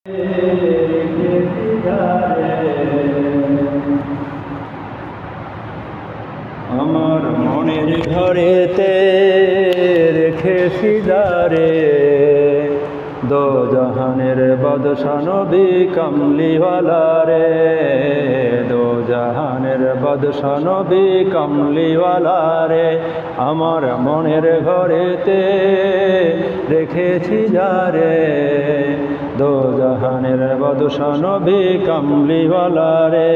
আমার মনের ঘরেতে রেখেছি দারে দো জাহানের বাদশা নবী কামলিওয়ালা রে, দো জাহানের বাদশা নবী কামলিওয়ালা রে। আমার মনের ঘরেতে রেখেছি যারে দো জাহানের বাদশা নবী কামলিওয়ালা রে,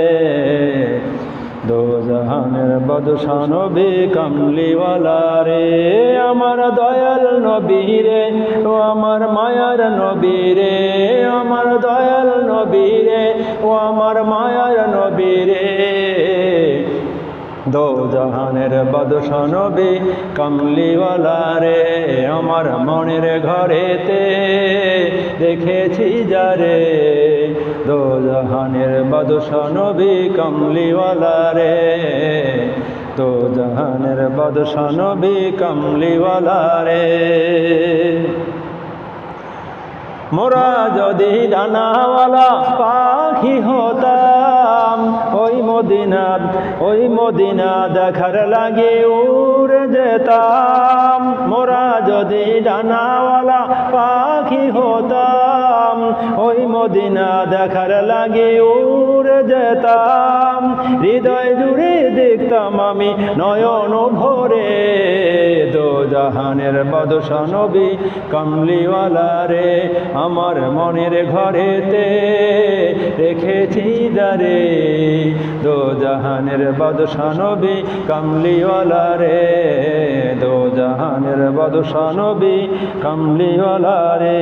দো জাহানের বাদশা নবী কামলিওয়ালা রে। আমার দয়াল নবী রে, ও আমার মায়ার নবী রে, আমার দয়াল নবী রে, ও আমার মায়ার নবী রে। দো জাহানের বাদশা নবী কামলিওয়ালা রে, আমার মনের ঘরেতে দেখেছি যারে দো জাহানের বাদশা নবী কামলিওয়ালা রে, দো জাহানের বাদশা নবী কামলিওয়ালা রে। মোরা যদি ডানাওয়ালা পাখি হতাম, ওই মদিনা দেখার লাগে উড়ে যেতাম। মোরা যদি ডানাওয়ালা পাখি হতাম, ওই মদিনা দেখার লাগে উড়ে যেতাম। হৃদয় জুড়ে দেখতাম আমি নয়ন ভরে দো জাহানের বাদশা নবী কামলিওয়ালা রে। আমার মনের ঘরেতে রেখেছি দারে দো জাহানের বাদশা নবী কামলিওয়ালা রে, দো জাহানের বাদশা নবী কামলিওয়ালা রে।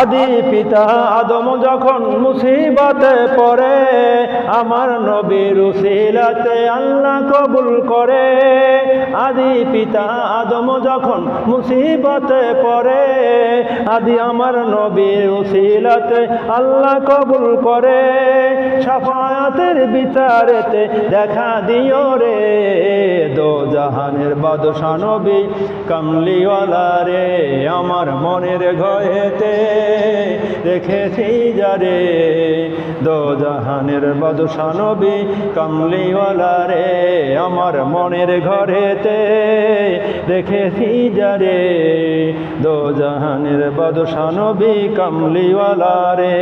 আদি পিতা আদম যখন মুসিবতে পড়ে, আমার নবীর উসিলাতে আল্লাহ কবুল করে। আদি পিতা আদম যখন মুসিবতে পড়ে, আদি আমার নবীর উসিলাতে আল্লাহ কবুল করে। শাফায়াতের বিচারেতে দেখা দিও রে দো জাহানের বাদশা নবী কামলিওয়ালা রে। আমার মনের ঘরেতে রেখেছি যারে দো জাহানের বাদশা নবী কামলিওয়ালা রে। আমার মনের ঘরেতে রেখেছি যারে দো জাহানের বাদশা নবী কামলিওয়ালা রে,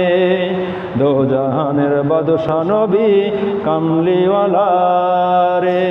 দো জাহানের বাদশা নবী কামলিওয়ালা রে।